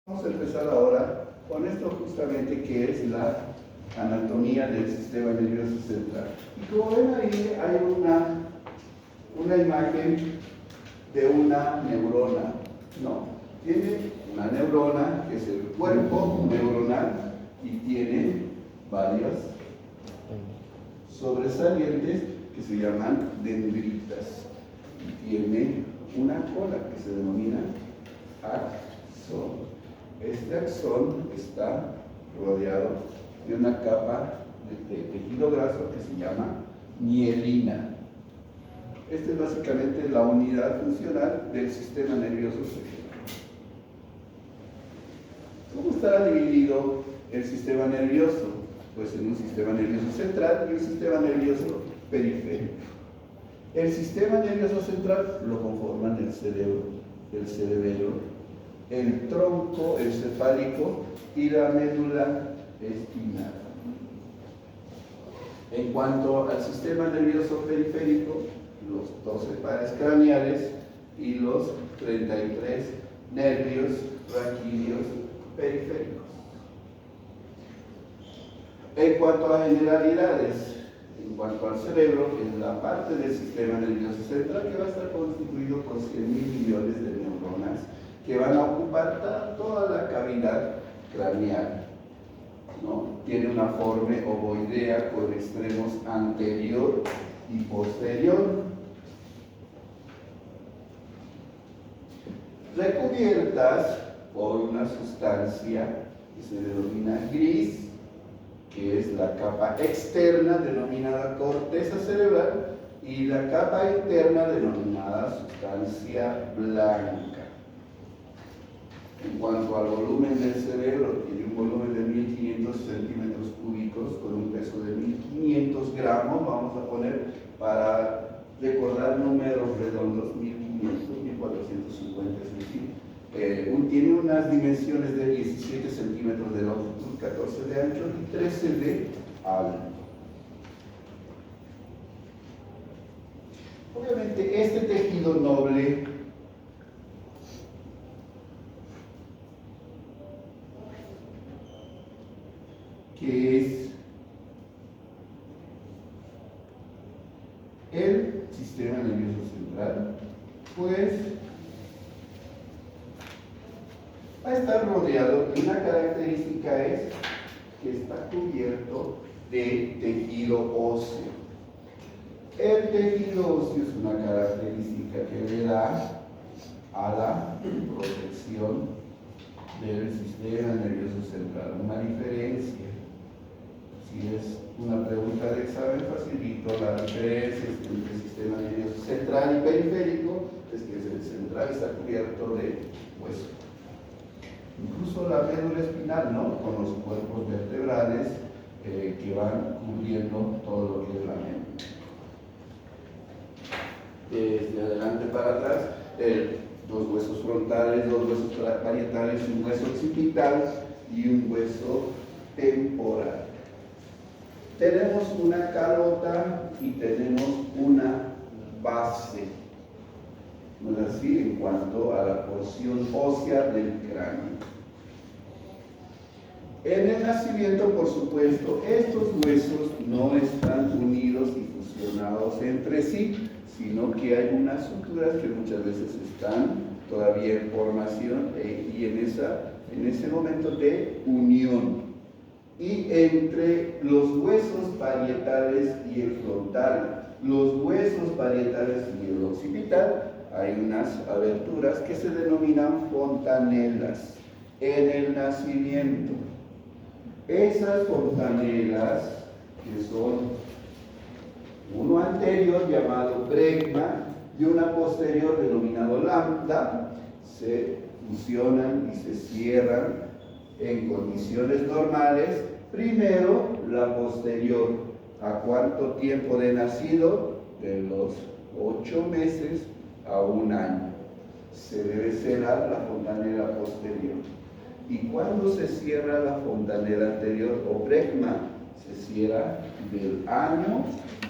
Vamos a empezar ahora con esto justamente que es la anatomía del sistema nervioso central. Y como ven ahí hay una imagen de una neurona, ¿no? Tiene una neurona que es el cuerpo neuronal y tiene varias sobresalientes que se llaman dendritas. Y tiene una cola que se denomina axón. Este axón está rodeado de una capa de tejido graso que se llama mielina. Esta es básicamente la unidad funcional del sistema nervioso central. ¿Cómo estará dividido el sistema nervioso? Pues en un sistema nervioso central y un sistema nervioso periférico. El sistema nervioso central lo conforman el cerebelo, el tronco encefálico y la médula espinal. En cuanto al sistema nervioso periférico, los 12 pares craneales y los 33 nervios raquídeos periféricos. En cuanto a generalidades, en cuanto al cerebro, es la parte del sistema nervioso central que va a estar constituido por 100.000 millones de neuronas que van a ocupar toda la cavidad craneal, ¿no? Tiene una forma ovoidea con extremos anterior y posterior, recubiertas por una sustancia que se denomina gris, que es la capa externa denominada corteza cerebral y la capa interna denominada sustancia blanca. En cuanto al volumen del cerebro, tiene un volumen de 1.500 centímetros cúbicos con un peso de 1.500 gramos, vamos a poner para recordar números redondos, 1.500, 1.450 centímetros. Tiene unas dimensiones de 17 centímetros de longitud, 14 de ancho y 13 de alto. Obviamente este tejido noble que es el sistema nervioso central, pues va a estar rodeado y una característica es que está cubierto de tejido óseo. El tejido óseo es una característica que le da a la protección del sistema nervioso central, una diferencia. Si es una pregunta de examen, facilito la diferencia entre el sistema nervioso central y periférico, es que el central está cubierto de hueso. Incluso la médula espinal, ¿no? Con los cuerpos vertebrales que van cubriendo todo lo que es la médula. Desde adelante para atrás, dos huesos frontales, dos huesos parietales, un hueso occipital y un hueso temporal. Tenemos una calota y tenemos una base, ¿no es así? En cuanto a la porción ósea del cráneo. En el nacimiento, por supuesto, estos huesos no están unidos y fusionados entre sí, sino que hay unas suturas que muchas veces están todavía en formación y en ese momento de unión. Y entre los huesos parietales y el frontal, los huesos parietales y el occipital, hay unas aberturas que se denominan fontanelas en el nacimiento. Esas fontanelas, que son uno anterior llamado bregma y una posterior denominado lambda, se fusionan y se cierran en condiciones normales. Primero la posterior, ¿a cuánto tiempo de nacido? De los 8 meses a 1 año. Se debe cerrar la fontanela posterior. ¿Y cuándo se cierra la fontanela anterior o bregma? Se cierra del año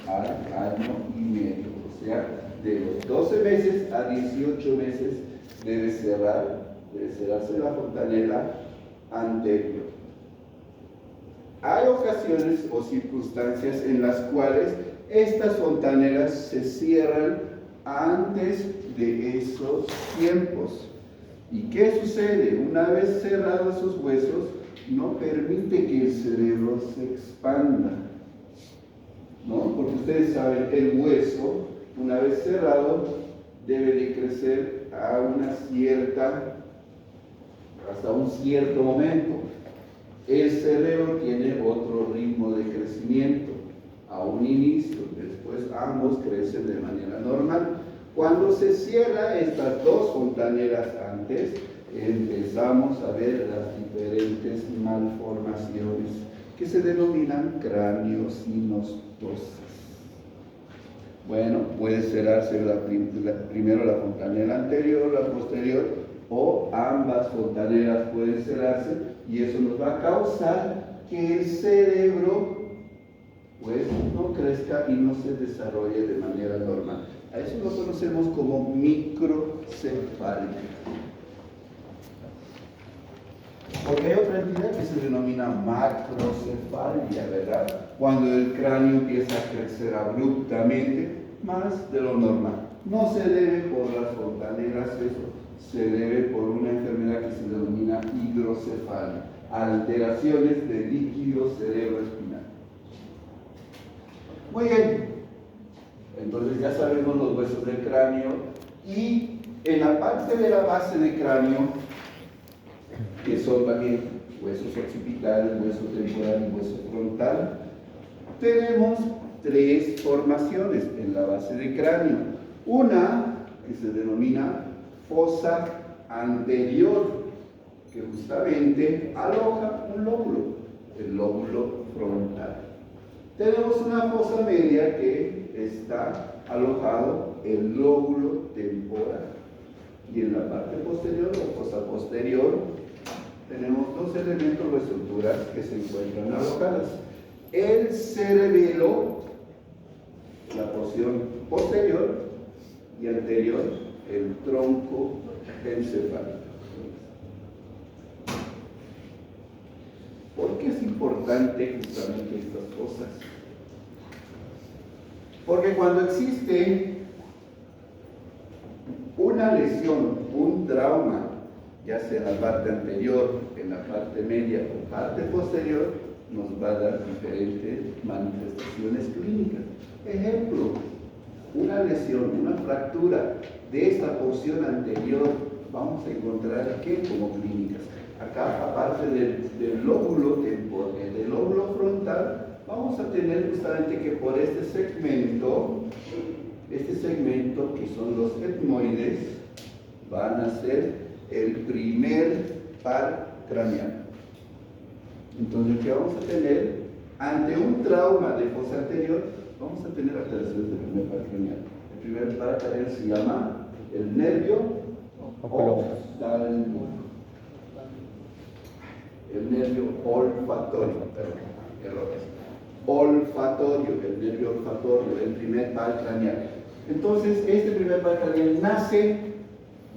al año y medio, o sea, de los 12 meses a 18 meses debe cerrar debe cerrarse la fontanela anterior. Hay ocasiones o circunstancias en las cuales estas fontanelas se cierran antes de esos tiempos. ¿Y qué sucede? Una vez cerrados esos huesos, no permite que el cerebro se expanda, ¿no? Porque ustedes saben, el hueso, una vez cerrado, debe de crecer a hasta un cierto momento. El cerebro tiene otro ritmo de crecimiento, a un inicio, después ambos crecen de manera normal. Cuando se cierra estas dos fontanelas antes, empezamos a ver las diferentes malformaciones que se denominan craneosinostosas. Bueno, puede cerrarse primero la fontanela anterior, la posterior, o ambas fontanelas pueden cerrarse, y eso nos va a causar que el cerebro pues no crezca y no se desarrolle de manera normal. A eso lo conocemos como microcefalia. Porque hay otra entidad que se denomina macrocefalia, ¿verdad? Cuando el cráneo empieza a crecer abruptamente, más de lo normal. No se debe por las fontanelas, eso se debe por una enfermedad que se denomina hidrocefalia, alteraciones de líquido cerebroespinal. Muy bien, entonces ya sabemos los huesos del cráneo, y en la parte de la base del cráneo, que son también huesos occipitales, hueso temporal y hueso frontal, tenemos tres formaciones en la base del cráneo. Una que se denomina fosa anterior, que justamente aloja un lóbulo, el lóbulo frontal. Tenemos una fosa media que está alojado el lóbulo temporal. Y en la parte posterior, o fosa posterior, tenemos dos elementos o estructuras que se encuentran alojadas. El cerebelo, la porción posterior, y anterior, el tronco encefálico. ¿Por qué es importante justamente estas cosas? Porque cuando existe una lesión, un trauma, ya sea en la parte anterior, en la parte media o parte posterior, nos va a dar diferentes manifestaciones clínicas. Ejemplo, una lesión, una fractura de esta porción anterior, vamos a encontrar ¿qué? Como clínicas. Acá, aparte del lóbulo temporal, del lóbulo frontal, vamos a tener justamente que por este segmento que son los etmoides, van a ser el primer par craneal. Entonces, ¿qué vamos a tener? Ante un trauma de fosa anterior, vamos a tener alteraciones del primer par craneal. El primer par craneal se llama el nervio oftalmo. El nervio olfatorio, olfatorio, el nervio olfatorio, el primer par craneal. Entonces, este primer par craneal nace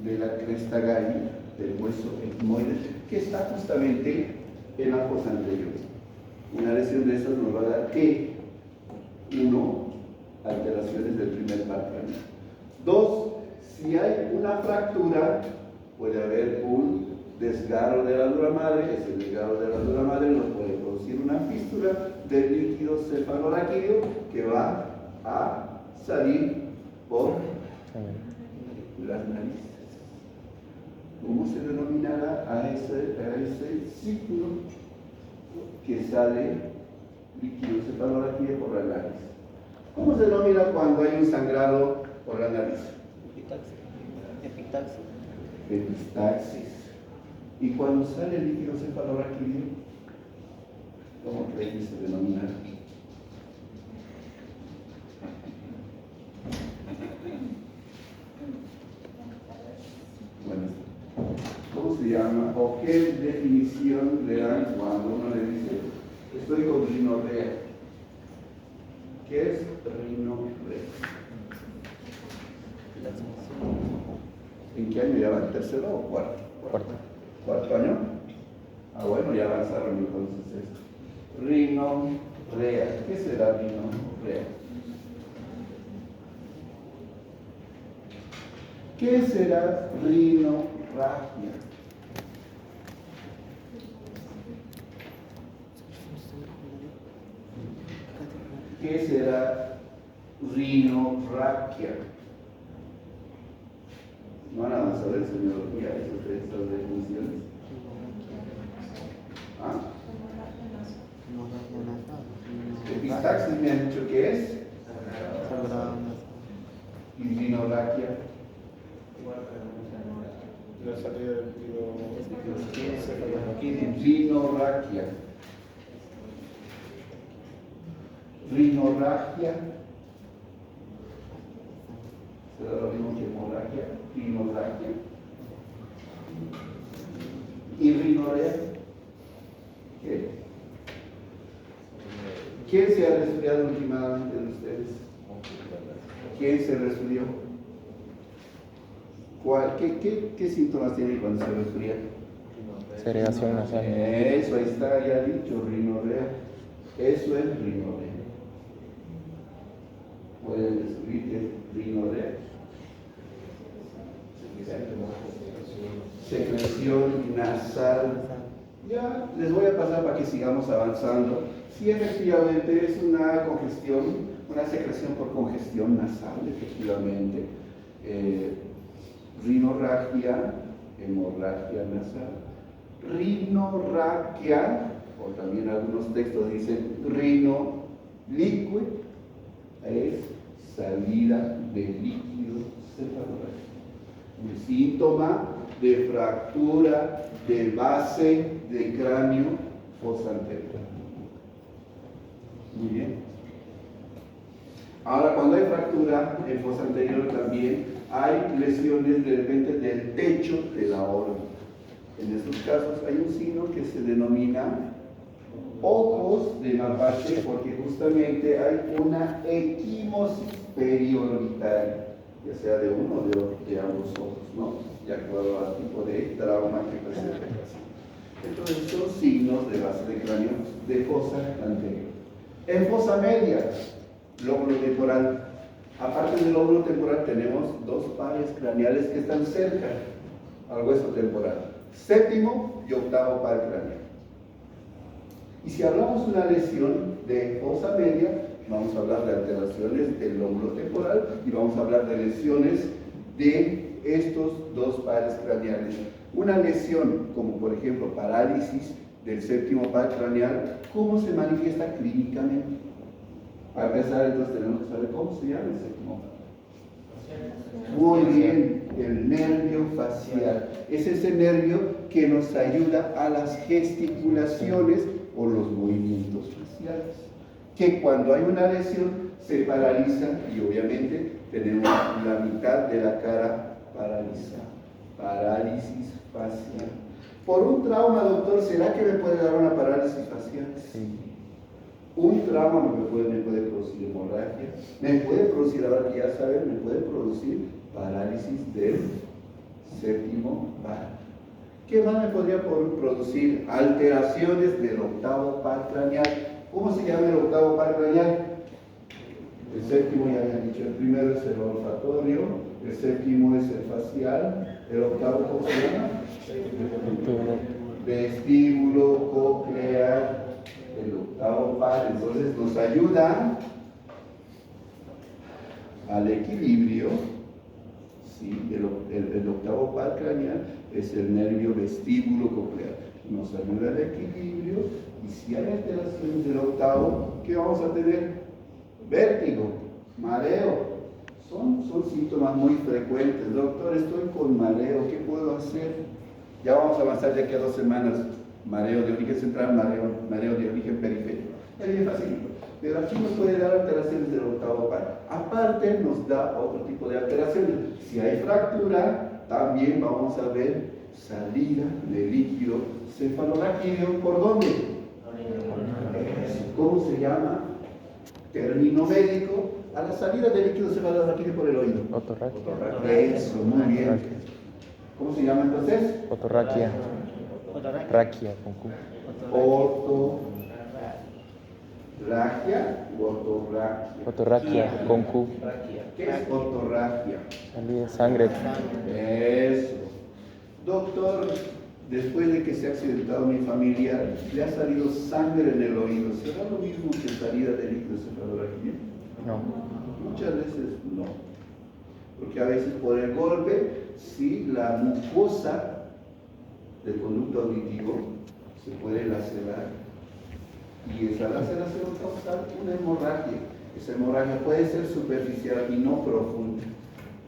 de la cresta galli, del hueso etmoide, que está justamente en la fosa anterior. Una lesión de esas nos va a dar ¿qué? 1. Alteraciones del primer par craneal. 2. Si hay una fractura, puede haber un desgarro de la dura madre. Ese desgarro de la dura madre nos puede producir una fístula del líquido cefalorraquídeo que va a salir por las narices. ¿Cómo se denominará a ese ciclo que sale líquido cefalorraquídeo por la nariz? ¿Cómo se denomina cuando hay un sangrado por la nariz? Epistaxis. Y cuando sale el líquido cefalorraquídeo, ¿cómo creen que se denomina? Bueno, ¿cómo se llama? ¿O qué definición le dan cuando uno le dice estoy con rinorrea? ¿Qué es rinorrea? ¿En qué año ya va? ¿Tercero o cuarto? ¿Cuarto año? Ah, bueno, ya avanzaron entonces esto. Rinorrea. ¿Qué será rinorrea? ¿Qué será rinorragia? ¿Qué será rinorragia? ¿No van a avanzar en semiología estas definiciones? ¿Ah? Epistaxis me han dicho que es. Y rinorragia. La salida del Rinorragia. Rinorragia. ¿Será lo mismo que hemorragia? Rinorragia. ¿Y rinorrea? ¿Qué? ¿Quién se ha resfriado últimamente de ustedes? ¿Quién se resfrió? ¿Qué síntomas tiene cuando se resfría? Segregación nasal. Eso, ahí está ya dicho, rinorrea. Eso es rinorrea. ¿Pueden describir qué es rinorrea? Secreción nasal. Ya les voy a pasar para que sigamos avanzando. Sí, efectivamente es una congestión, una secreción por congestión nasal, efectivamente. Rinorragia, hemorragia nasal. Rinorragia, o también algunos textos dicen rino liquid, es salida de líquido cefalorráquico. Un síntoma de fractura de base de cráneo fosa anterior. Muy bien. Ahora, cuando hay fractura en fosa anterior también hay lesiones de repente del techo de la aorta. En estos casos hay un signo que se denomina ojos de mapache porque justamente hay una equimosis periorbital, ya sea de uno o de ambos ojos, ¿no? De acuerdo al tipo de trauma que presenta el paciente. Entonces son signos de base de cráneo de fosa anterior. En fosa media, lóbulo temporal. Aparte del lóbulo temporal tenemos dos pares craneales que están cerca al hueso temporal, séptimo y octavo par craneal. Y si hablamos de una lesión de fosa media, vamos a hablar de alteraciones del lóbulo temporal y vamos a hablar de lesiones de estos dos pares craneales. Una lesión como por ejemplo parálisis del séptimo par craneal, ¿cómo se manifiesta clínicamente? Para empezar, entonces tenemos que saber cómo se llama el séptimo par. Muy bien, el nervio facial. Es ese nervio que nos ayuda a las gesticulaciones o los movimientos faciales. Que cuando hay una lesión se paraliza y obviamente tenemos la mitad de la cara paralizada. Parálisis facial. Por un trauma, doctor, ¿será que me puede dar una parálisis facial? Sí. Un trauma me puede producir hemorragia, me puede producir, ahora que ya saben, me puede producir parálisis del séptimo par. ¿Qué más me podría producir? Alteraciones del octavo par craneal. ¿Cómo se llama el octavo par craneal? El séptimo ya habían dicho, el primero es el olfatorio, el séptimo es el facial, el octavo, ¿cómo se llama? Vestíbulo coclear, el octavo par. Entonces nos ayuda al equilibrio. ¿Sí? El octavo par craneal es el nervio vestíbulo coclear. Nos ayuda al equilibrio y si hay alteraciones del octavo, ¿qué vamos a tener? Vértigo, mareo. Son síntomas muy frecuentes. Doctor, estoy con mareo, ¿qué puedo hacer? Ya vamos a avanzar de aquí a 2 semanas. Mareo de origen central, mareo de origen periférico. Es bien fácil. Pero aquí nos puede dar alteraciones del octavo par. Aparte nos da otro tipo de alteraciones. Si hay fractura, también vamos a ver salida de líquido cefalorraquídeo. ¿Por dónde? ¿Cómo se llama? Término médico. A la salida de líquido cefalorraquídeo por el oído. Otorraquia. Eso, muy bien. ¿Cómo se llama entonces? Otorraquia. Raquia con Q. Otorraquia u otorraquia. Otorraquia con Q. ¿Qué es otorraquia? Salida de sangre. Eso. Doctor, después de que se ha accidentado mi familiar, le ha salido sangre en el oído. ¿Será lo mismo que salida de líquido cefalorraquídeo? No. Muchas veces no. Porque a veces por el golpe, sí, la mucosa del conducto auditivo se puede lacerar. Y esa laceración causa una hemorragia. Esa hemorragia puede ser superficial y no profunda.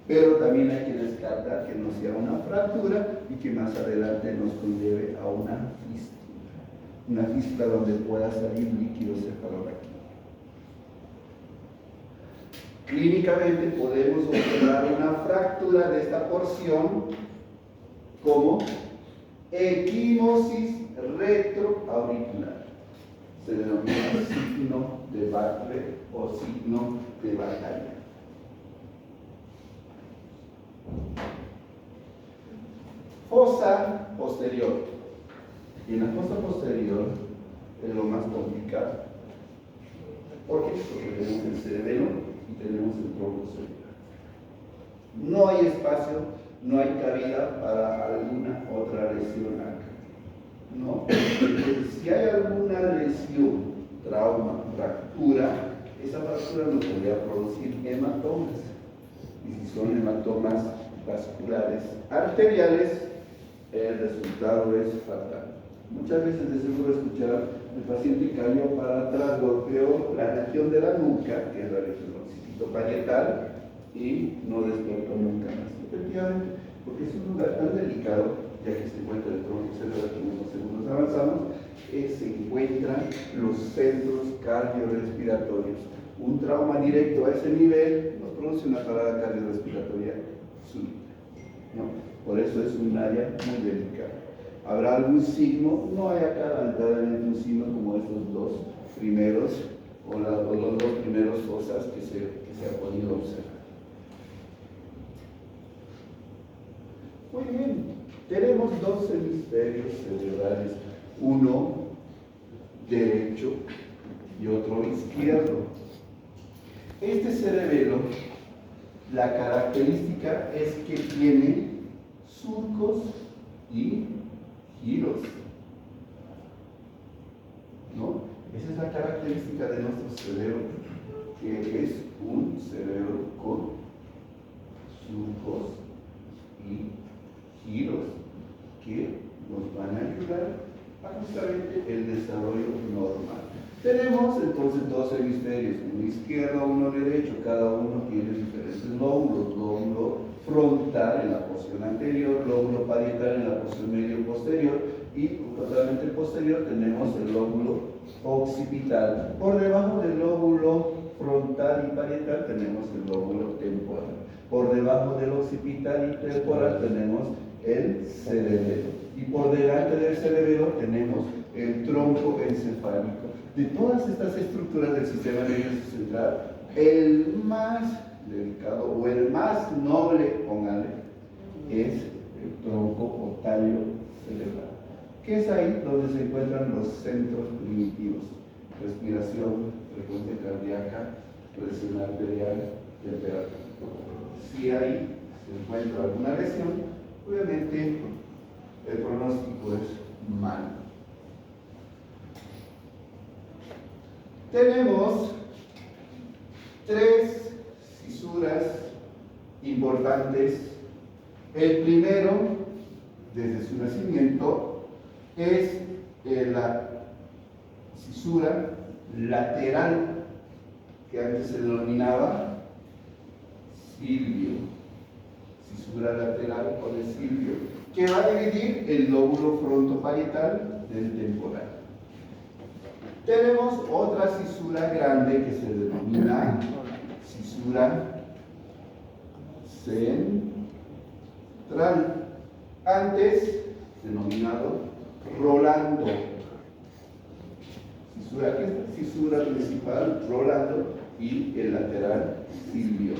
Pero también hay que descartar que no sea una fractura y que más adelante nos conlleve a una fístula. Una fístula donde pueda salir líquido cefalorraquídeo. Clínicamente podemos observar una fractura de esta porción como equimosis retroauricular. Se denomina signo de Bartlett o signo de Batalla. Fosa posterior. Y en la fosa posterior es lo más complicado. ¿Por qué? Porque tenemos el cerebelo y tenemos el tronco cerebral. No hay espacio, no hay cabida para alguna otra lesión acá. ¿No? Entonces, si hay alguna lesión, trauma, fractura, esa fractura nos podría producir hematomas. Y si son hematomas vasculares arteriales, el resultado es fatal. Muchas veces de seguro escuchar el paciente cayó para atrás, golpeó la región de la nuca, que es la región occipito-parietal, y no despertó nunca más. Efectivamente, porque es un lugar tan delicado, ya que se encuentra el tronco cerebral, que en unos segundos avanzamos, se encuentran los centros cardiorrespiratorios. Un trauma directo a ese nivel nos produce una parada cardiorrespiratoria súbita, ¿no? Por eso es un área muy delicada. ¿Habrá algún signo? No hay acá lamentablemente un signo como estos dos primeros, o los dos primeros fosas que se ha podido observar. Muy bien, tenemos dos hemisferios cerebrales, uno derecho y otro izquierdo. Este cerebelo, la característica es que tiene surcos y giros, ¿no? Esa es la característica de nuestro cerebro, que es un cerebro con surcos y giros que nos van a ayudar a justamente el desarrollo normal. Tenemos entonces dos hemisferios, uno izquierdo, uno derecho, cada uno tiene diferentes lóbulos, lóbulo frontal en la porción anterior, lóbulo parietal en la porción medio posterior y totalmente posterior tenemos el lóbulo occipital. Por debajo del lóbulo frontal y parietal tenemos el lóbulo temporal. Por debajo del occipital y temporal tenemos el cerebelo. Y por delante del cerebelo tenemos el tronco encefálico. De todas estas estructuras del sistema nervioso central, el más delicado o el más noble, póngale, es el tronco o tallo cerebral, que es ahí donde se encuentran los centros primitivos: respiración, frecuencia cardíaca, presión arterial, temperatura. Si ahí se encuentra alguna lesión, obviamente el pronóstico es malo. Tenemos tres fisuras importantes. El primero, desde su nacimiento, es la fisura lateral, que antes se denominaba cilvio. Fisura lateral o de cilvio, que va a dividir el lóbulo frontoparietal del temporal. Tenemos otra fisura grande que se denomina fisura central, antes denominado Rolando. Fisura, ¿qué es la fisura principal? Rolando, y el lateral cilvio.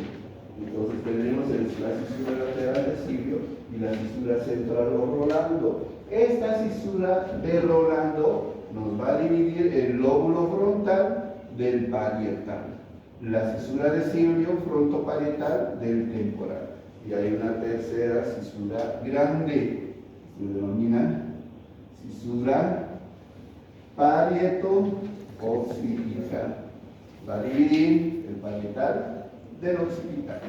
Entonces tenemos la fisura lateral de cilvio y la cisura central o Rolando. Esta cisura de Rolando nos va a dividir el lóbulo frontal del parietal, la cisura de Silvio frontoparietal del temporal. Y hay una tercera cisura grande, se denomina cisura parieto-occipital. Va a dividir el parietal del occipital.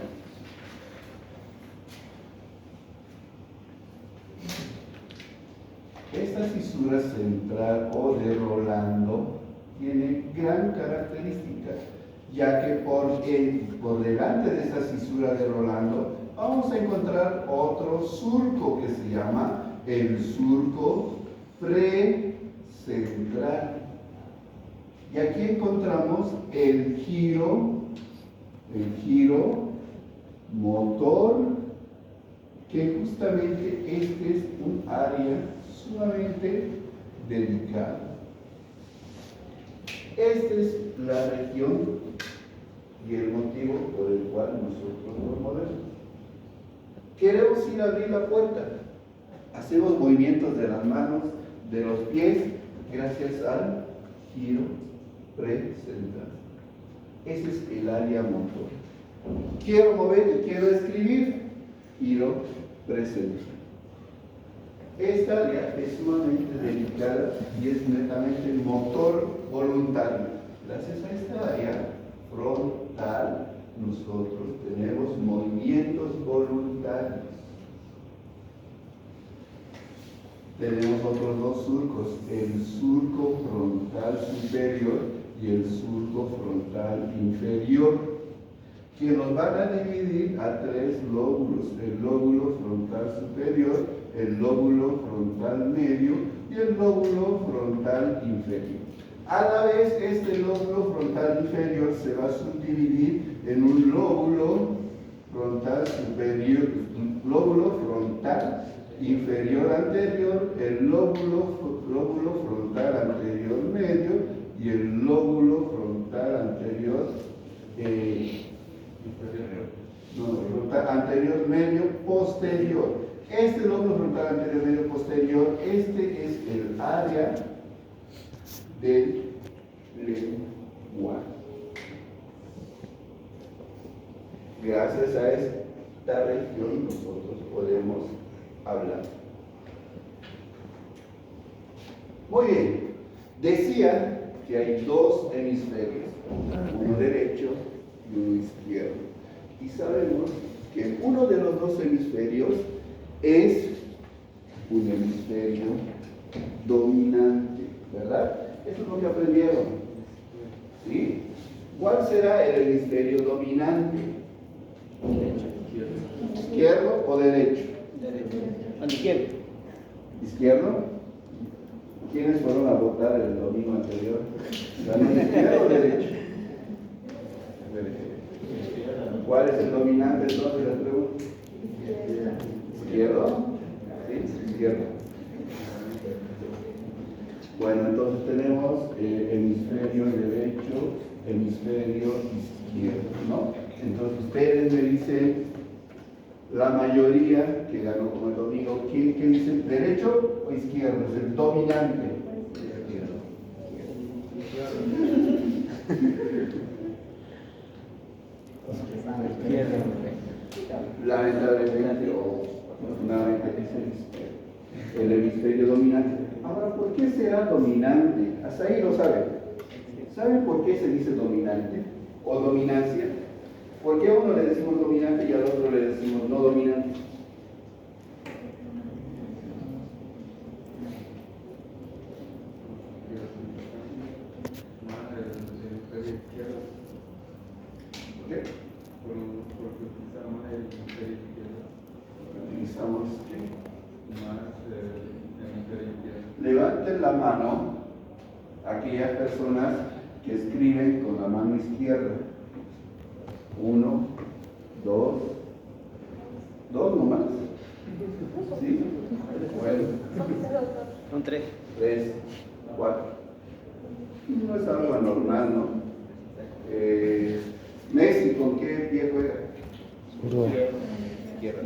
Esta cisura central o de Rolando tiene gran característica, ya que por delante de esta cisura de Rolando vamos a encontrar otro surco que se llama el surco precentral. Y aquí encontramos el giro motor, que justamente este es un área sumamente delicada. Esta es la región y el motivo por el cual nosotros nos movemos. Queremos ir a abrir la puerta. Hacemos movimientos de las manos, de los pies, gracias al giro precentral. Ese es el área motor. Quiero mover y quiero escribir, giro precentral. Esta área es sumamente delicada y es netamente motor voluntario. Gracias a esta área frontal, nosotros tenemos movimientos voluntarios. Tenemos otros dos surcos, el surco frontal superior y el surco frontal inferior, que nos van a dividir a tres lóbulos: el lóbulo frontal superior, el lóbulo frontal medio y el lóbulo frontal inferior. A la vez, este lóbulo frontal inferior se va a subdividir en un lóbulo frontal superior, lóbulo frontal inferior anterior, el lóbulo frontal anterior medio y el lóbulo frontal anterior anterior medio posterior. Este lóbulo frontal anterior medio posterior, este es el área del lenguaje. Gracias a esta región nosotros podemos hablar. Muy bien, decía que hay dos hemisferios, uno derecho y uno izquierdo. Y sabemos que uno de los dos hemisferios es un hemisferio dominante, ¿verdad? Eso es lo que aprendieron. ¿Sí? ¿Cuál será el hemisferio dominante? ¿Izquierdo o derecho? Izquierdo. ¿Izquierdo? ¿Quiénes fueron a votar el domingo anterior? ¿Ganó izquierdo o derecho? ¿Cuál es el dominante entonces? Les pregunto. ¿Izquierdo? ¿Sí? Izquierdo. Bueno, entonces tenemos hemisferio derecho, hemisferio izquierdo, ¿no? Entonces ustedes me dicen, la mayoría que ganó como el domingo, ¿quién dice derecho o izquierdo? Es el dominante. Lamentablemente o afortunadamente es el hemisferio dominante. Ahora, ¿por qué será dominante? Hasta ahí lo saben. ¿Saben por qué se dice dominante o dominancia? ¿Por qué a uno le decimos dominante y al otro le decimos no dominante? ¿Por qué? Porque utilizamos el hemisferio izquierdo. Utilizamos Más el hemisferio izquierdo. levanten la mano aquellas personas que escriben con la mano izquierda. 1, 2 nomás. ¿Sí? Bueno. Son 3. 3, 4. No es algo anormal, ¿no? Messi, ¿con qué pie juega? Zurdo. Izquierdo.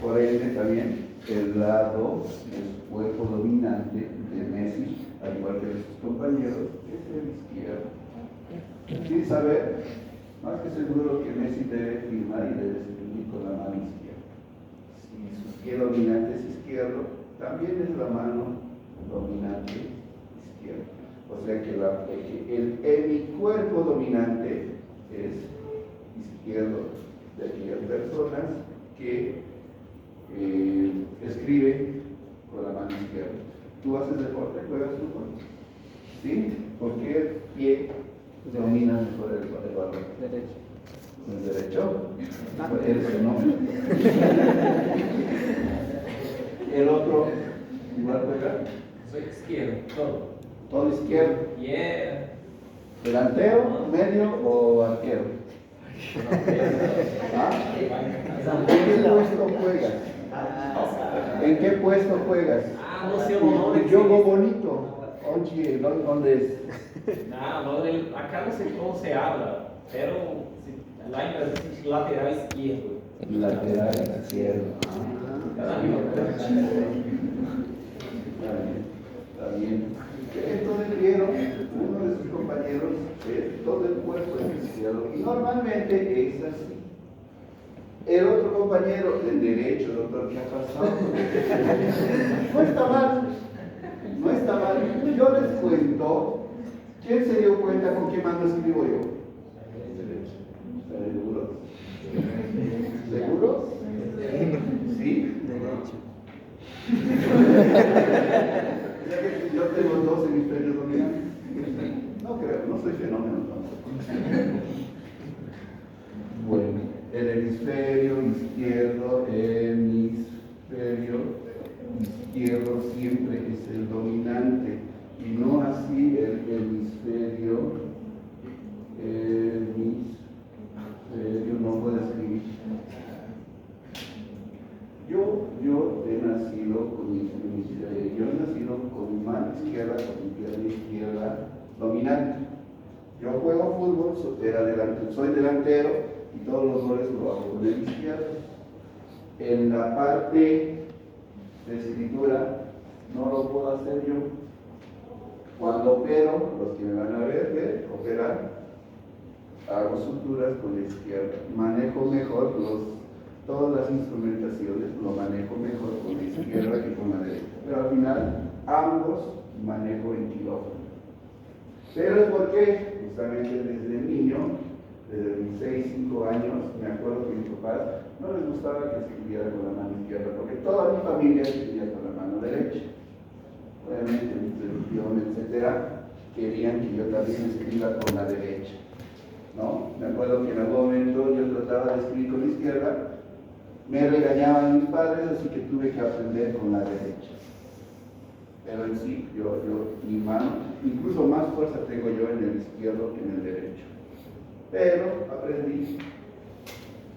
Por ende también el lado del cuerpo dominante de Messi, al igual que de sus compañeros, es el izquierdo. Sin saber, más que seguro que Messi debe firmar y debe escribir con la mano izquierda. Si su pie dominante es izquierdo, también es la mano dominante izquierda. O sea que el hemicuerpo dominante es izquierdo de aquellas personas que escriben con la mano izquierda. ¿Tú haces deporte? ¿Juegas fútbol? ¿Sí? ¿Por qué pie domina mejor el balón? Derecho. ¿El derecho? Eres el nombre. ¿El otro igual juega? Soy izquierdo, todo. ¿Todo izquierdo? Yeah. ¿Delantero, medio o arquero? ¿Ah? ¿En qué puesto juegas? ¿En qué puesto juegas? No sé o nome. Jogo bonito. ¿Dónde es? Acá no sé cómo se habla, pero lá em Brasil se diz lateral esquerdo. Lateral izquierdo. Cada misma coisa. Está bien. Entonces vieron, uno de sus compañeros, todo el cuerpo es izquierdo. Y normalmente es así. El otro compañero, el derecho, doctor, ¿qué ha pasado? No está mal. No está mal. Yo les cuento. ¿Quién se dio cuenta con qué mano escribo yo? ¿Seguros? ¿Seguros? ¿Sí? Yo tengo dos hemisferios dominantes. No creo, no soy fenómeno tampoco. Bueno, el hemisferio izquierdo siempre es el dominante y no así el hemisferio no puedo escribir. Yo he nacido con mi mano izquierda, con mi pierna izquierda dominante. Yo juego fútbol, soy delantero y todos los goles lo hago con el izquierdo. En la parte de escritura no lo puedo hacer yo. Cuando opero, los que me van a ver, operar, hago suturas con la izquierda. Manejo mejor todas las instrumentaciones, lo manejo mejor con la izquierda que con la derecha. Pero al final, ambos manejo en quirófano. Pero es porque, justamente desde niño, desde mis 6, 5 años, me acuerdo que mis papás no les gustaba que escribiera con la mano izquierda, porque toda mi familia escribía con la mano derecha. Obviamente, mi religión, etcétera, querían que yo también escriba con la derecha. ¿No? Me acuerdo que en algún momento yo trataba de escribir con la izquierda, me regañaban mis padres, así que tuve que aprender con la derecha. Pero en sí, mi mano, incluso más fuerza tengo yo en el izquierdo que en el derecho. Pero aprendí.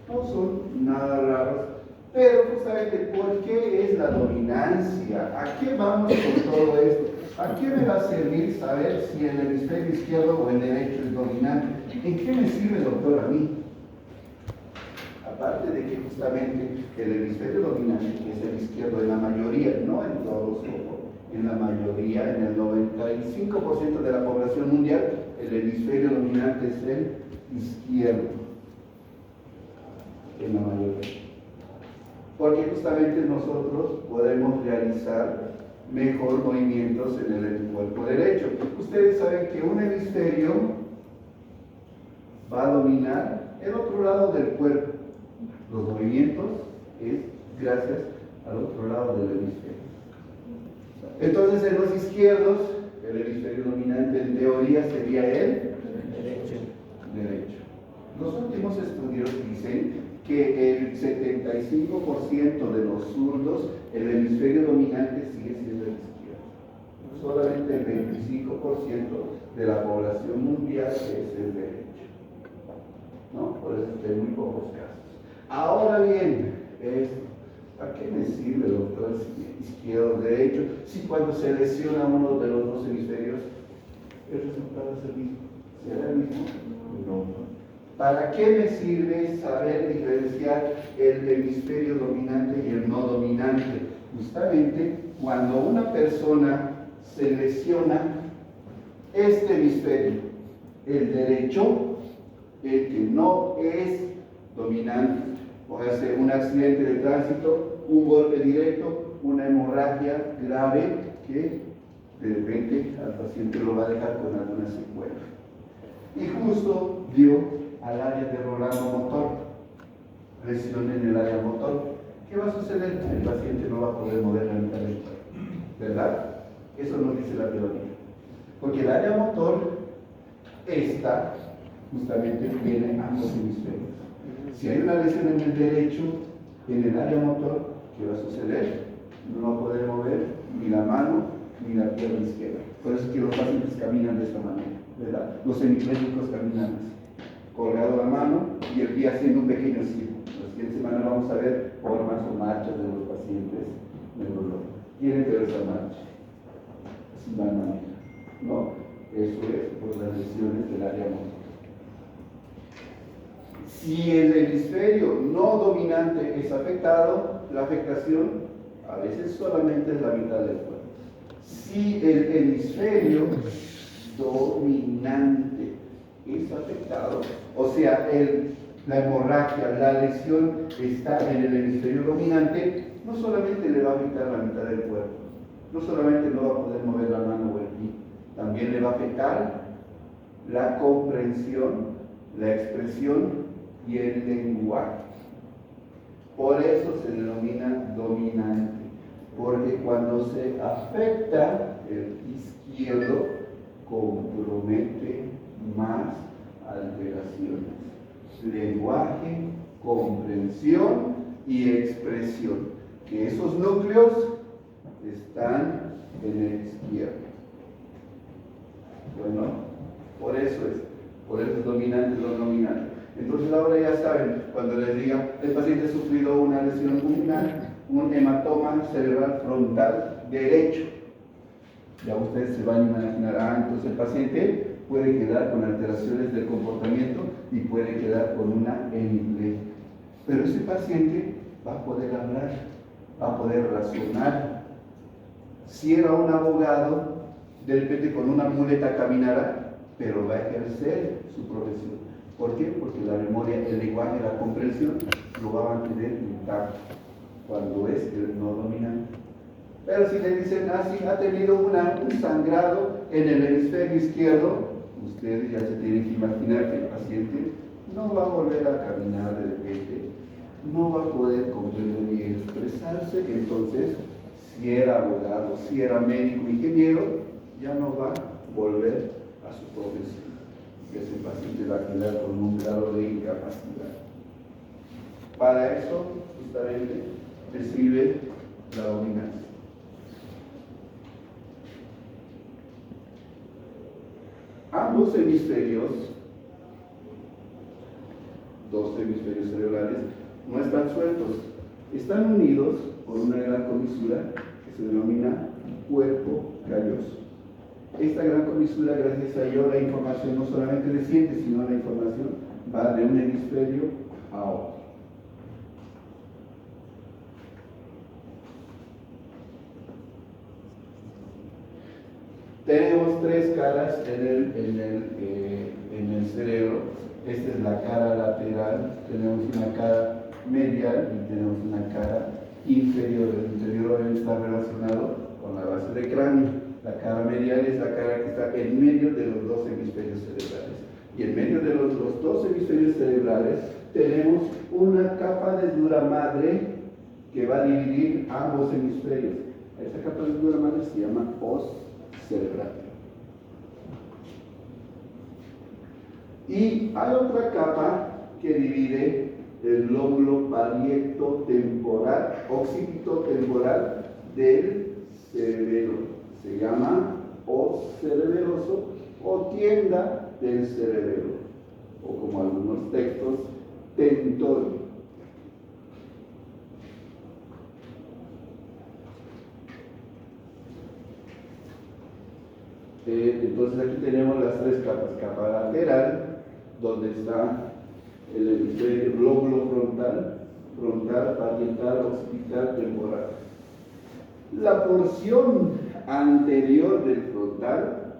No son nada raros. Pero justamente, ¿por qué es la dominancia? ¿A qué vamos con todo esto? ¿A qué me va a servir saber si el hemisferio izquierdo o el derecho es dominante? ¿En qué me sirve, doctor, a mí? Aparte de que justamente el hemisferio dominante, que es el izquierdo en la mayoría, no en todos, en la mayoría, en el 95% de la población mundial, el hemisferio dominante es el izquierdo, en la mayoría. Porque justamente nosotros podemos realizar mejor movimientos en el cuerpo derecho. Ustedes saben que un hemisferio va a dominar el otro lado del cuerpo. Los movimientos es gracias al otro lado del hemisferio. Entonces, en los izquierdos, el hemisferio dominante en teoría sería el derecho. Los últimos estudios dicen que el 75% de los zurdos, el hemisferio dominante sigue siendo el izquierdo. Solamente el 25% de la población mundial es el derecho. ¿No? Por eso hay muy pocos casos. Ahora bien, ¿a qué me sirve, doctor, izquierdo o derecho? Si cuando se lesiona uno de los dos hemisferios, el resultado es el mismo. ¿Será el mismo? No. ¿Para qué me sirve saber diferenciar el hemisferio dominante y el no dominante? Justamente cuando una persona se lesiona este hemisferio, el derecho, el que no es dominante, puede ser un accidente de tránsito, un golpe directo, una hemorragia grave que de repente al paciente lo va a dejar con alguna secuela. Y justo dio al área de rolando motor, lesión en el área motor. ¿Qué va a suceder? El paciente no va a poder mover la mitad del cuerpo, ¿verdad? Eso nos dice la teoría. Porque el área motor está, justamente tiene ambos hemisferios. Si hay una lesión en el derecho, en el área motor, ¿qué va a suceder? No va a poder mover ni la mano ni la pierna izquierda. Por eso es que los pacientes caminan de esta manera, ¿verdad? Los hemipléjicos caminan así, colgado la mano y el pie haciendo un pequeño círculo. La siguiente semana vamos a ver formas o marchas de los pacientes neurológicos. Tienen que ver esa marcha. Es una manera, ¿no? Eso es por las lesiones del área motor. Si el hemisferio no dominante es afectado, la afectación a veces solamente es la mitad del cuerpo. Si el hemisferio dominante es afectado, o sea, la hemorragia, la lesión está en el hemisferio dominante, no solamente le va a afectar la mitad del cuerpo, no solamente no va a poder mover la mano o el pie, también le va a afectar la comprensión, la expresión y el lenguaje. Por eso se denomina dominante, porque cuando se afecta el izquierdo, compromete más alteraciones. Lenguaje, comprensión y expresión. Que esos núcleos están en el izquierdo. Bueno, por eso es dominante lo dominante. Entonces ahora ya saben, cuando les diga, el paciente ha sufrido una lesión pulmonar, un hematoma cerebral frontal derecho. Ya ustedes se van a imaginar, entonces el paciente puede quedar con alteraciones del comportamiento y puede quedar con una hemiplegia. Pero ese paciente va a poder hablar, va a poder razonar. Si era un abogado, de repente con una muleta caminará, pero va a ejercer su profesión. ¿Por qué? Porque la memoria, el lenguaje, la comprensión lo va a mantener intacto cuando es el no dominante. Pero si le dicen, sí, ha tenido un sangrado en el hemisferio izquierdo, ustedes ya se tienen que imaginar que el paciente no va a volver a caminar de repente, no va a poder comprender ni expresarse. Entonces, si era abogado, si era médico, ingeniero, ya no va a volver a su profesión. Ese paciente va a quedar con un grado de incapacidad. Para eso, justamente, recibe la dominancia. Ambos hemisferios, dos hemisferios cerebrales, no están sueltos, están unidos por una gran comisura que se denomina cuerpo calloso. Esta gran comisura, gracias a ello, la información no solamente desciende, sino la información va de un hemisferio a otro. Tenemos tres caras en el cerebro. Esta es la cara lateral, tenemos una cara medial y tenemos una cara inferior. El inferior está relacionado con la base del cráneo. La cara medial es la cara que está en medio de los dos hemisferios cerebrales. Y en medio de los dos hemisferios cerebrales tenemos una capa de dura madre que va a dividir ambos hemisferios. Esta capa de dura madre se llama os cerebral. Y hay otra capa que divide el lóbulo pariecto temporal, occipito temporal del cerebelo. Se llama os cerebeloso o tienda del cerebelo, o como algunos textos, tentorio. Entonces aquí tenemos las tres capas. Capa lateral, donde está el hemisferio lóbulo frontal, parietal, occipital, temporal. La porción anterior del frontal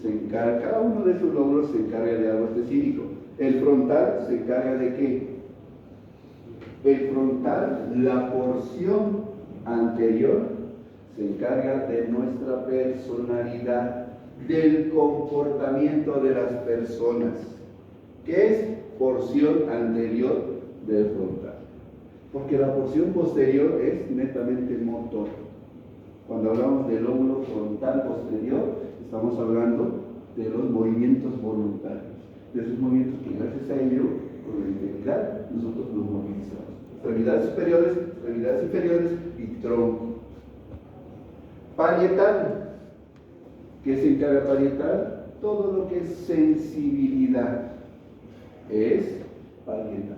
se encarga, cada uno de sus lóbulos se encarga de algo específico. El frontal se encarga de qué? El frontal, la porción anterior, se encarga de nuestra personalidad, del comportamiento de las personas, que es porción anterior del frontal. Porque la porción posterior es netamente motor. Cuando hablamos del lóbulo frontal posterior, estamos hablando de los movimientos voluntarios, de esos movimientos que gracias a ello, con la integridad, nosotros los movilizamos. Extremidades superiores, extremidades inferiores y tronco. Parietal. ¿Qué se encarga parietal? Todo lo que es sensibilidad es parietal.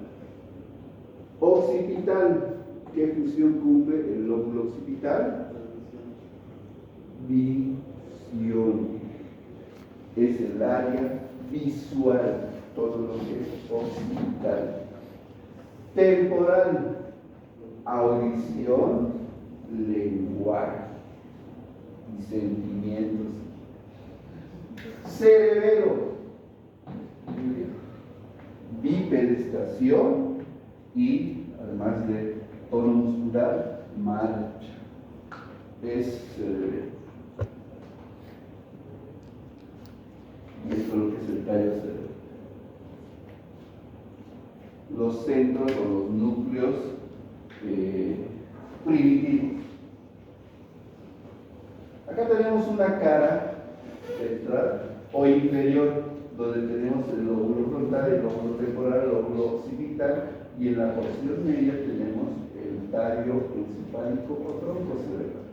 Occipital. ¿Qué función cumple el lóbulo occipital? Visión. Es el área visual, todo lo que es occipital. Temporal, audición, lenguaje y sentimientos. Cerebelo, bipedestación y, además de tono muscular, marcha. Es y esto es lo que es el tallo cerebral. Los centros o los núcleos primitivos. Acá tenemos una cara central o inferior, donde tenemos el lóbulo frontal, el lóbulo temporal, el lóbulo occipital, y en la porción media tenemos el tallo encefálico o tronco cerebral.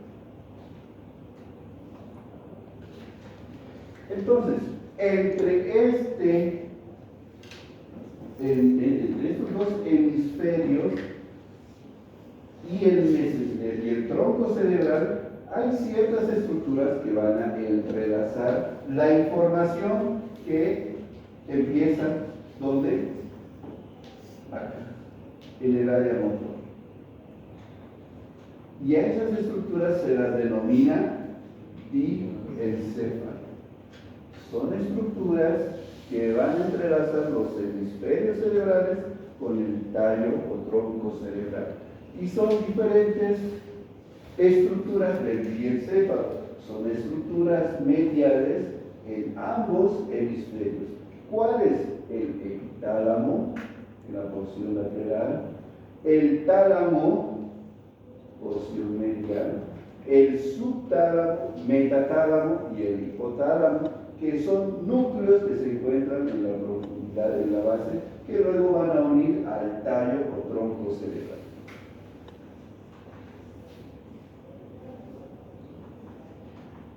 Entonces, entre estos dos hemisferios y el tronco cerebral, hay ciertas estructuras que van a entrelazar la información que empieza, ¿dónde? Acá, en el área motor. Y a esas estructuras se las denomina diencéfalo. Son estructuras que van a entrelazar los hemisferios cerebrales con el tallo o tronco cerebral. Y son diferentes estructuras del diencéfalo. Son estructuras mediales en ambos hemisferios. ¿Cuál es? El epitálamo, en la porción lateral, el tálamo, porción medial, el subtálamo, metatálamo y el hipotálamo, que son núcleos que se encuentran en la profundidad de la base, que luego van a unir al tallo o tronco cerebral.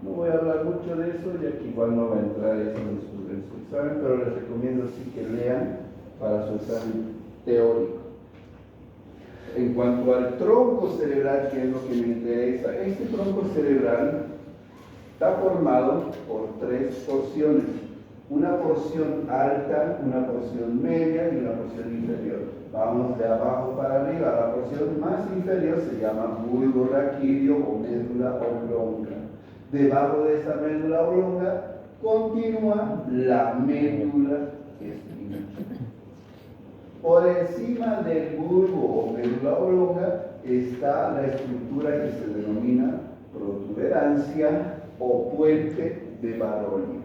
No voy a hablar mucho de eso, ya que igual no va a entrar eso en su examen, pero les recomiendo sí que lean para su examen teórico. En cuanto al tronco cerebral, que es lo que me interesa, este tronco cerebral está formado por tres porciones. Una porción alta, una porción media y una porción inferior. Vamos de abajo para arriba. La porción más inferior se llama bulbo raquídeo o médula oblonga. Debajo de esa médula oblonga continúa la médula espinal. Por encima del bulbo o médula oblonga está la estructura que se denomina protuberancia o puente de Barolio.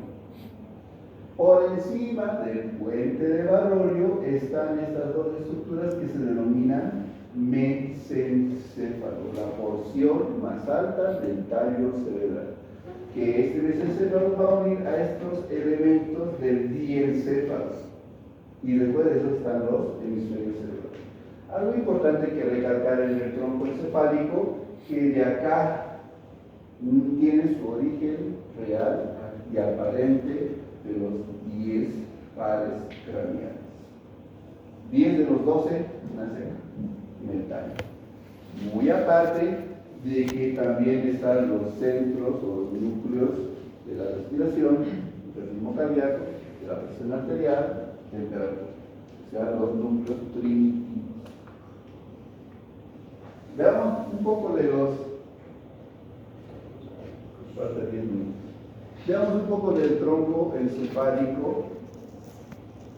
Por encima del puente de Barolio están estas dos estructuras que se denominan mesencéfalo, la porción más alta del tallo cerebral. Que este mesencéfalo va a unir a estos elementos del diencéfalo. Y después de eso están los hemisferios cerebrales. Algo importante que recalcar en el tronco encefálico, que de acá tiene su origen real y aparente de los 10 pares craneales. 10 de los 12 nacen en el tallo. Muy aparte de que también están los centros o los núcleos de la respiración, del ritmo cardíaco, de la presión arterial, temperatura. o sea, los núcleos primitivos. Veamos un poco de los... Falta 10 minutos. Veamos un poco del tronco encefálico.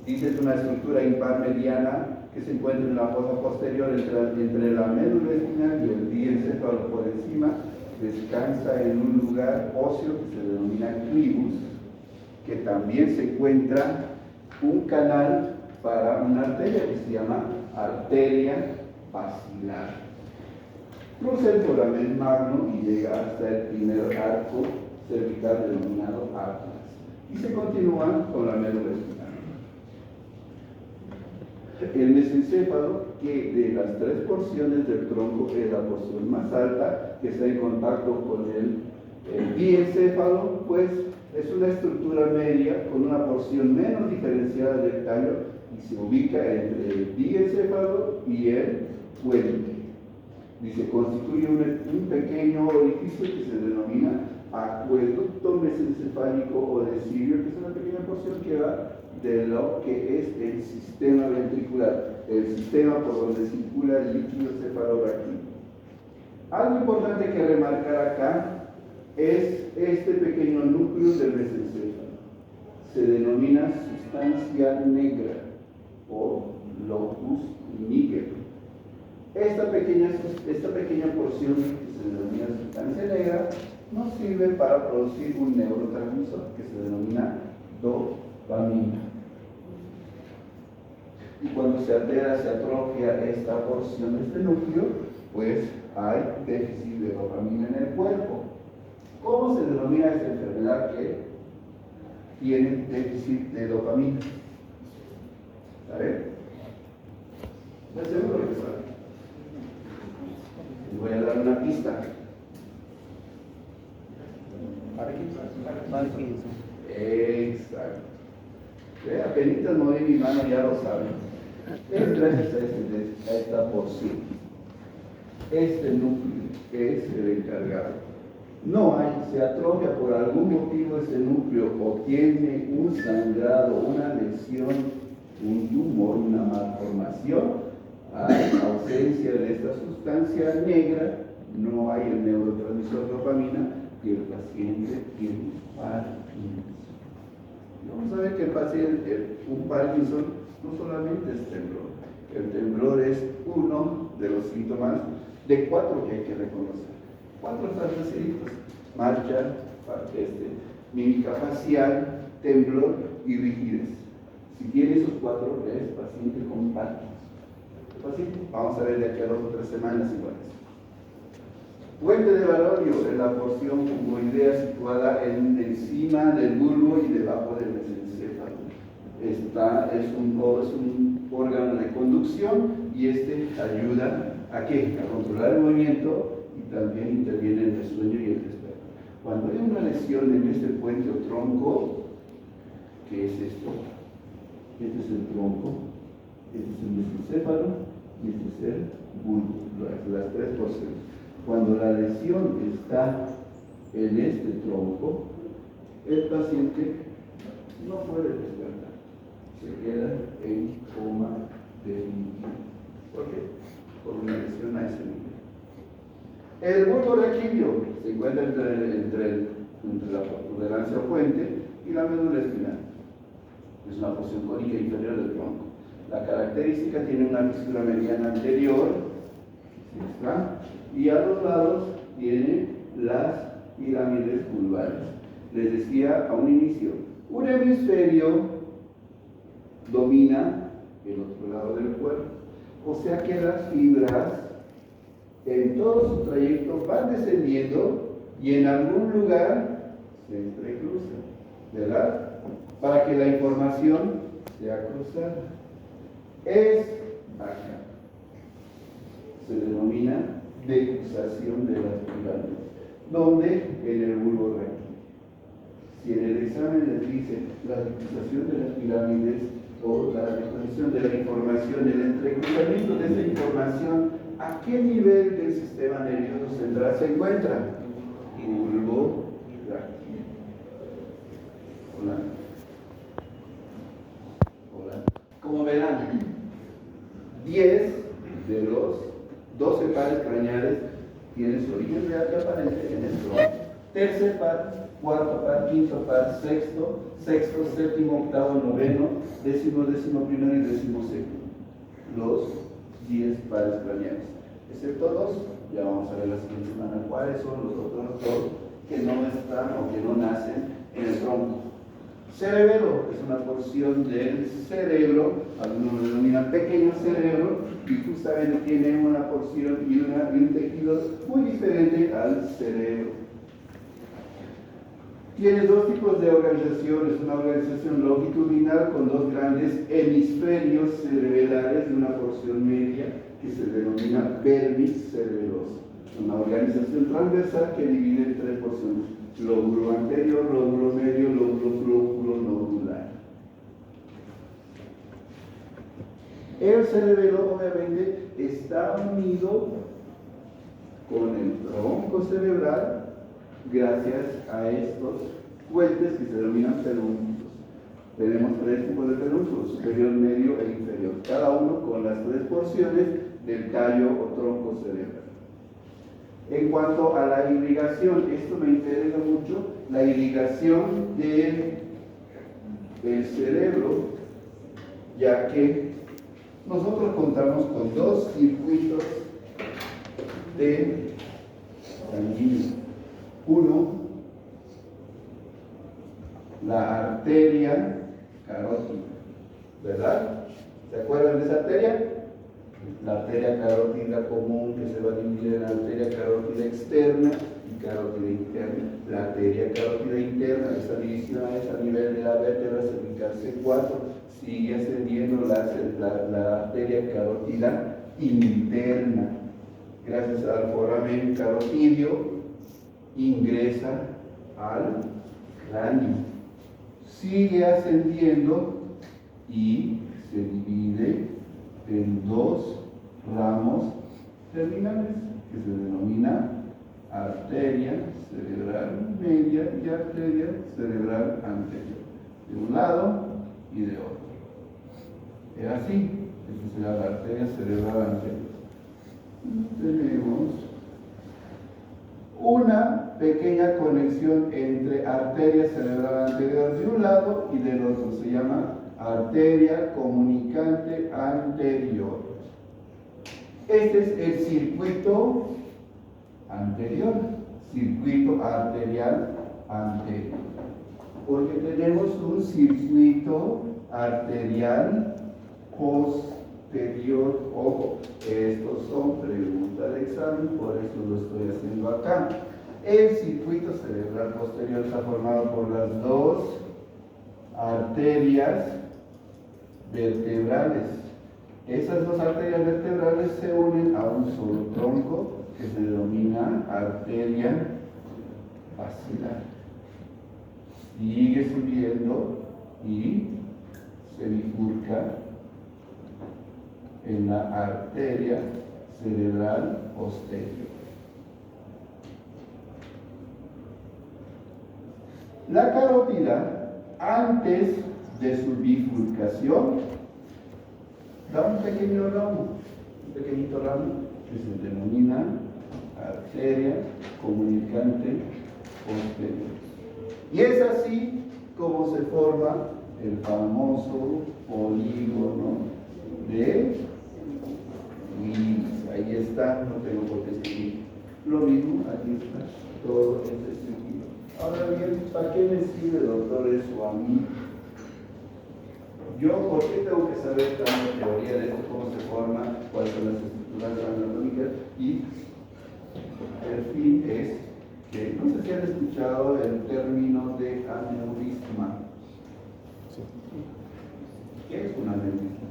Dice es una estructura impar mediana que se encuentra en la fosa posterior entre la médula espinal y el diencéfalo por encima. Descansa en un lugar óseo que se denomina clivus, que también se encuentra un canal para una arteria que se llama arteria basilar. Cruza el foramen magno y llega hasta el primer arco cervical denominado atlas y se continúa con la médula espinal. El mesencéfalo, que de las tres porciones del tronco es la porción más alta, que está en contacto con el diencéfalo, pues es una estructura media con una porción menos diferenciada del tallo y se ubica entre el diencéfalo y el puente. Dice, constituye un pequeño orificio que se denomina acueducto mesencefálico o decidio, que es una pequeña porción que va de lo que es el sistema ventricular, el sistema por donde circula el líquido cefalorraquídeo. Algo importante que remarcar acá es este pequeño núcleo del mesencéfalo. Se denomina sustancia negra o locus niger. Esta pequeña porción que se denomina sustancia negra nos sirve para producir un neurotransmisor que se denomina dopamina. Y cuando se altera, se atrofia esta porción de este núcleo, pues hay déficit de dopamina en el cuerpo. ¿Cómo se denomina esta enfermedad que tiene déficit de dopamina? ¿Sabe? ¿Estás seguro que sabe? Les voy a dar una pista. Parkinson. Exacto. Apenas moví mi mano, ya lo saben. Es gracias a esta porción. Este núcleo es el encargado. No hay, se atrofia por algún motivo ese núcleo o tiene un sangrado, una lesión, un tumor, una malformación. Hay ausencia de esta sustancia negra, no hay el neurotransmisor dopamina y el paciente tiene Parkinson. Vamos a ver que el paciente, un Parkinson, no solamente es temblor. El temblor es uno de los síntomas de 4 que hay que reconocer. 4 están facilitos: marcha, mímica facial, temblor y rigidez. Si tiene esos 4, es paciente con Parkinson. Vamos a ver de aquí a 2 o 3 semanas iguales. Puente de Baronio es la porción cuboidea situada encima del bulbo y debajo del mesencéfalo. Es un órgano de conducción y ayuda a ¿qué? A controlar el movimiento y también interviene en el sueño y el despertar. Cuando hay una lesión en este puente o tronco, ¿qué es esto? Este es el tronco, este es el mesencéfalo y este es el bulbo, las 3 porciones. Cuando la lesión está en este tronco, el paciente no puede despertar, se queda en coma definitivo. ¿Por qué? Por una lesión a ese nivel. El bulbo raquídeo se encuentra entre la protuberancia o puente y la médula espinal. Es una porción cónica inferior del tronco. La característica tiene una fisura mediana anterior, ¿sí está? Y a los lados tiene las pirámides vulvares. Les decía a un inicio, un hemisferio domina el otro lado del cuerpo. O sea que las fibras en todo su trayecto van descendiendo y en algún lugar se entrecruzan, ¿verdad? Para que la información sea cruzada. Es acá. Se denomina decruzación de las pirámides. ¿Dónde? En el bulbo raquídeo. Si en el examen les dice la decruzación de las pirámides o la decruzación de la información, el entrecruzamiento de esa información, ¿a qué nivel del sistema nervioso central se encuentra? Bulbo raquídeo. Hola. Hola. Como verán, origen real que aparece en el tronco. Tercer par, cuarto par, quinto par, sexto, séptimo, octavo, noveno, décimo primero y décimo segundo. Los 10 pares craneales. Excepto dos, ya vamos a ver la siguiente semana cuáles son los otros dos que no están o que no nacen en el tronco. Cerebelo es una porción del cerebro, algunos lo denominan pequeño cerebro, y justamente tiene una porción y un tejido muy diferente al cerebro. Tiene dos tipos de organizaciones, una organización longitudinal con dos grandes hemisferios cerebelares de una porción media que se denomina pelvis cerebelosa. Una organización transversal que divide en tres porciones: lóbulo anterior, lóbulo medio, lóbulo nodular. El cerebelo obviamente está unido con el tronco cerebral gracias a estos puentes que se denominan pedúnculos. Tenemos tres tipos de pedúnculos: superior, medio e inferior, cada uno con las tres porciones del tallo o tronco cerebral. En cuanto a la irrigación, esto me interesa mucho, la irrigación del cerebro, ya que nosotros contamos con dos circuitos de sanguíneo. Uno, la arteria carótida, ¿verdad? ¿Se acuerdan de esa arteria? La arteria carótida común, que se va a dividir en arteria carótida externa y carótida interna. La arteria carótida interna, esa división es a nivel de la vértebra cervical C4, sigue ascendiendo la arteria carótida interna. Gracias al foramen carotidio ingresa al cráneo, sigue ascendiendo y se divide en dos ramos terminales que se denomina arteria cerebral media y arteria cerebral anterior, de un lado y de otro. Es así, esta será la arteria cerebral anterior. Tenemos una pequeña conexión entre arteria cerebral anterior de un lado y del otro, se llama arteria comunicante anterior. Este es el circuito anterior, circuito arterial anterior, porque tenemos un circuito arterial posterior. Ojo, estos son preguntas de examen, por eso lo estoy haciendo acá. El circuito cerebral posterior está formado por las dos arterias vertebrales. Esas dos arterias vertebrales se unen a un solo tronco que se denomina arteria basilar. Sigue subiendo y se bifurca en la arteria cerebral posterior. La carótida, antes de su bifurcación, da un pequeño ramo, un pequeñito ramo que se denomina arteria comunicante posterior. Y es así como se forma el famoso polígono de Willis. Ahí está, no tengo por qué escribir. Lo mismo, aquí está todo este sentido. Ahora bien, ¿para qué me sirve, doctor, eso a mí? Yo, ¿por qué tengo que saber tanta teoría de esto, cómo se forma, cuáles son las estructuras anatómicas? Y el fin es que, no sé si han escuchado el término de aneurisma. Sí. ¿Qué es un aneurisma?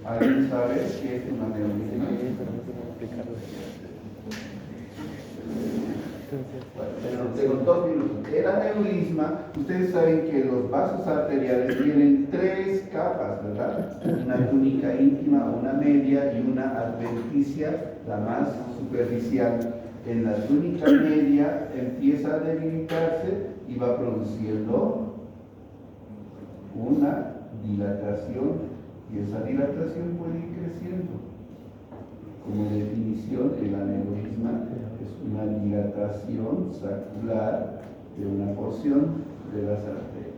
¿Alguien sabe qué es un aneurisma? Bueno, tengo 2 minutos. El aneurisma, ustedes saben que los vasos arteriales tienen 3 capas, ¿verdad? Una túnica íntima, una media y una adventicia, la más superficial. En la túnica media empieza a debilitarse y va produciendo una dilatación, y esa dilatación puede ir creciendo. Como definición, el aneurisma es una dilatación saccular de una porción de las arterias.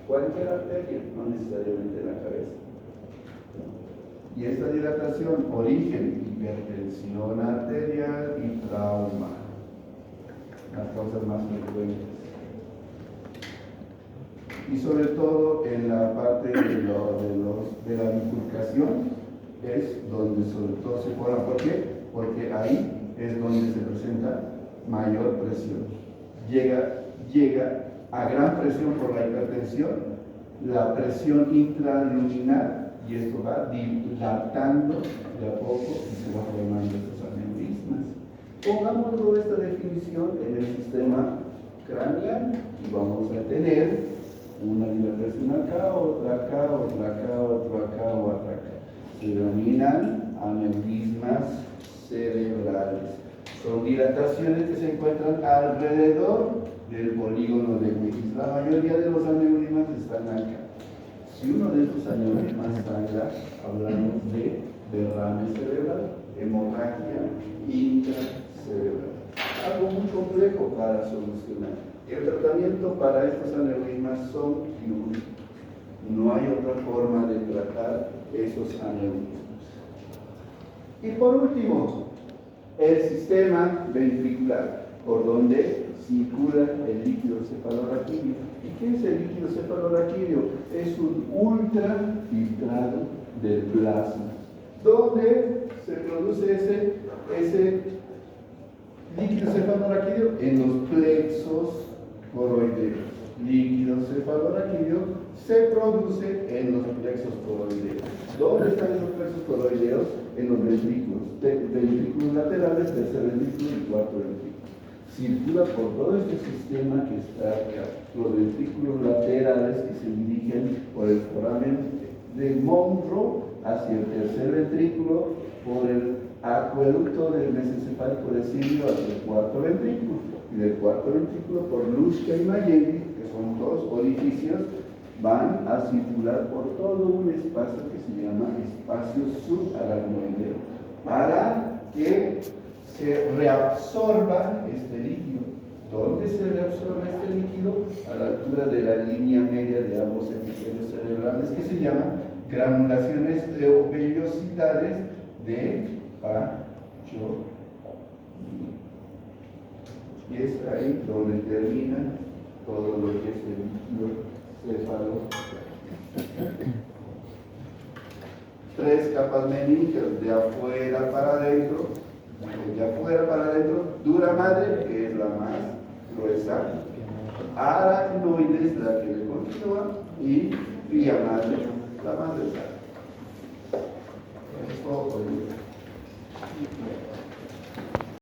Cualquier arteria, no necesariamente la cabeza. Y esta dilatación, origen, hipertensión arterial y trauma, las causas más frecuentes. Y sobre todo en la parte de la bifurcación es donde sobre todo se forma. ¿Por qué? Porque ahí es donde se presenta mayor presión. Llega a gran presión por la hipertensión, la presión intraluminal, y esto va dilatando de a poco y se va formando estos aneurismas. Pongámoslo esta definición en el sistema craneal y vamos a tener una dilatación acá, otra acá, otra acá, otra acá, otra acá. Se denominan aneurismas cerebrales. Son dilataciones que se encuentran alrededor del polígono de Willis. La mayoría de los aneurismas están acá. Si uno de estos aneurismas sangra, hablamos de derrame cerebral, hemorragia intracerebral. Algo muy complejo para solucionar. El tratamiento para estos aneurismas son quirúrgicos. No hay otra forma de tratar esos aneurismas. Y por último, el sistema ventricular, por donde circula el líquido cefalorraquídeo. ¿Y qué es el líquido cefalorraquídeo? Es un ultrafiltrado del plasma. ¿Dónde se produce ese líquido cefalorraquídeo? En los plexos coroideos. Líquido cefalorraquídeo se produce en los plexos coroideos. ¿Dónde están esos plexos coroideos? En los ventrículos. Ventrículos laterales, tercer ventrículo y cuarto ventrículo. Circula por todo este sistema que está acá. Los ventrículos laterales que se dirigen por el foramen de Monro hacia el tercer ventrículo, por el acueducto del mesencefálico de Silvio hacia el cuarto ventrículo, y del cuarto ventrículo por Luschka y Mayetti, que son dos orificios, van a circular por todo un espacio que se llama espacio subaracnoideo, para que se reabsorba este líquido. ¿Dónde se reabsorba este líquido? A la altura de la línea media de ambos hemisferios cerebrales, que se llaman granulaciones o vellosidades de Pacho. Y es ahí donde termina todo lo que es el líquido cefalo. 3 capas meninges, de afuera para adentro, dura madre, que es la más gruesa, aracnoides, la que le continúa, y vía madre, la más delgada.